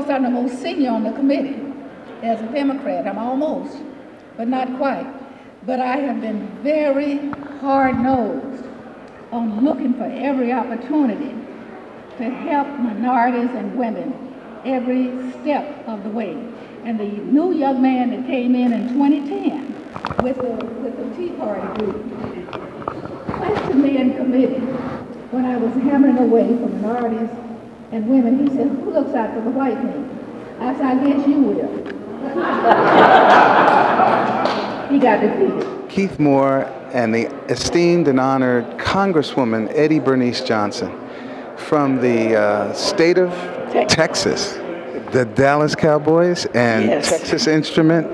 because I'm the most senior on the committee as a Democrat. I'm almost, but not quite. But I have been very hard-nosed on looking for every opportunity to help minorities and women every step of the way. And the new young man that came in 2010 with the Tea Party group questioned me in committee when I was hammering away for minorities and women. He said, "Who looks out for the white man?" I said, "I guess you will." He got defeated. Keith Moore and the esteemed and honored Congresswoman Eddie Bernice Johnson from the state of Texas, the Dallas Cowboys and Yes. Texas Instrument.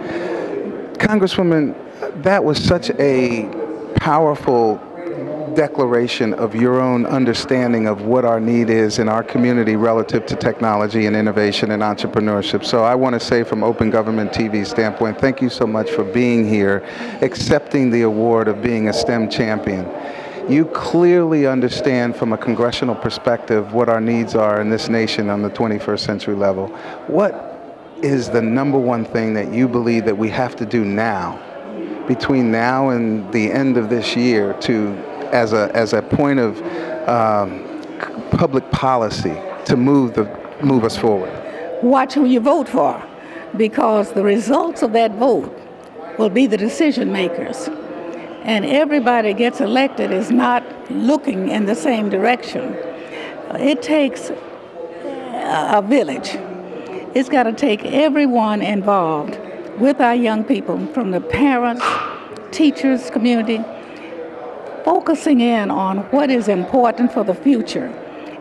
Congresswoman, that was such a powerful declaration of your own understanding of what our need is in our community relative to technology and innovation and entrepreneurship. So I want to say from Open Government TV standpoint, thank you so much for being here, accepting the award of being a STEM champion. You clearly understand from a congressional perspective what our needs are in this nation on the 21st century level. What is the number one thing that you believe that we have to do now, between now and the end of this year, to as a point of public policy to move us forward? Watch who you vote for, because the results of that vote will be the decision makers. And everybody gets elected is not looking in the same direction. It takes a village. It's got to take everyone involved with our young people, from the parents, teachers, community, focusing in on what is important for the future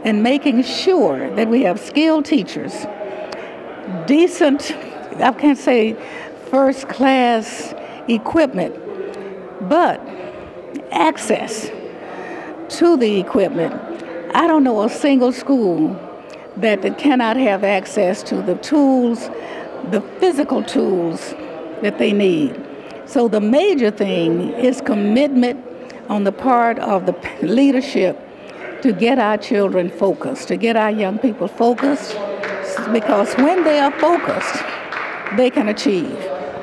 and making sure that we have skilled teachers, decent, I can't say first-class equipment, but access to the equipment. I don't know a single school that cannot have access to the tools, the physical tools that they need. So the major thing is commitment on the part of the leadership to get our children focused, to get our young people focused, because when they are focused, they can achieve.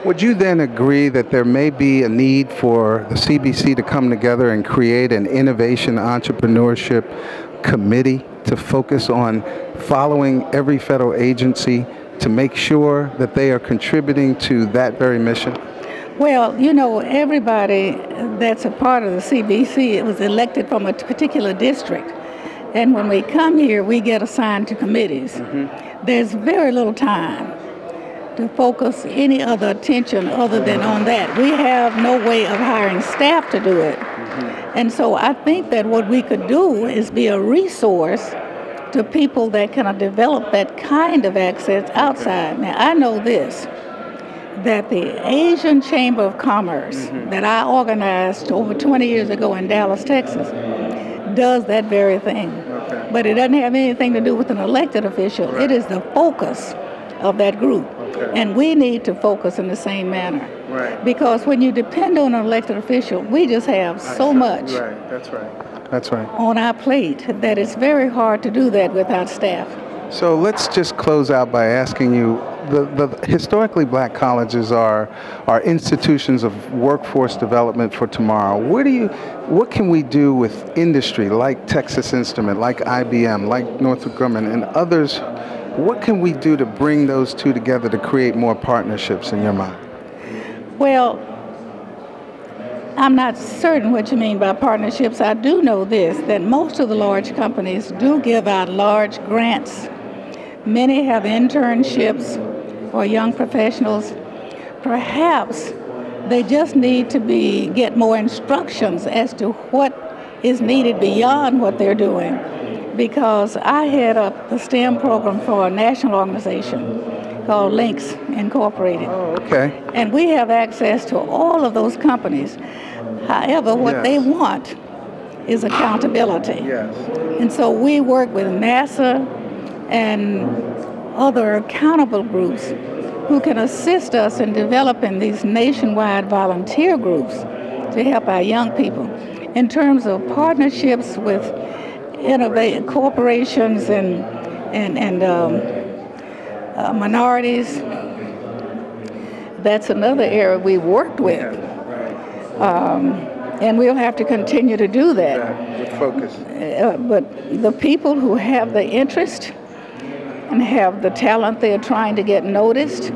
Would you then agree that there may be a need for the CBC to come together and create an innovation entrepreneurship committee to focus on following every federal agency to make sure that they are contributing to that very mission? Well, you know, everybody that's a part of the CBC was elected from a particular district. And when we come here, we get assigned to committees. There's very little time to focus any other attention other than on that. We have no way of hiring staff to do it. And so I think that what we could do is be a resource to people that can develop that kind of access outside. Now, I know this, that the Asian Chamber of Commerce that I organized over 20 years ago in Dallas, Texas, does that very thing. But it doesn't have anything to do with an elected official. It is the focus of that group. And we need to focus in the same manner. Because when you depend on an elected official, we just have so much on our plate that it's very hard to do that without staff. So let's just close out by asking you, the historically black colleges are institutions of workforce development for tomorrow. What can we do with industry like Texas Instrument, like IBM, like Northrop Grumman and others? What can we do to bring those two together to create more partnerships in your mind? Well, I'm not certain what you mean by partnerships. I do know this, that most of the large companies do give out large grants. Many have internships for young professionals. Perhaps they just need to get more instructions as to what is needed beyond what they're doing. Because I head up the STEM program for a national organization called Links Incorporated. Oh, okay. And we have access to all of those companies. However, what they want is accountability. Yes. And so we work with NASA and other accountable groups who can assist us in developing these nationwide volunteer groups to help our young people. In terms of partnerships with innovative corporations and minorities. That's another area we worked with. And we'll have to continue to do that. With focus. But the people who have the interest and have the talent they're trying to get noticed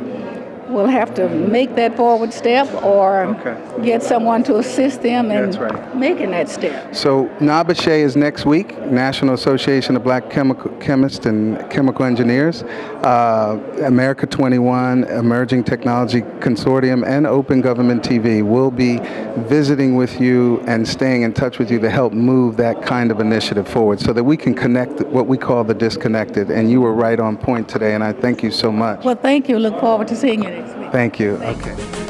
will have to make that forward step or get someone to assist them in making that step. So NABCHE is next week, National Association of Black Chemists and Chemical Engineers, America 21, Emerging Technology Consortium, and Open Government TV will be visiting with you and staying in touch with you to help move that kind of initiative forward so that we can connect what we call the disconnected. And you were right on point today, and I thank you so much. Well, thank you. Look forward to seeing you next week. Thank you. Okay.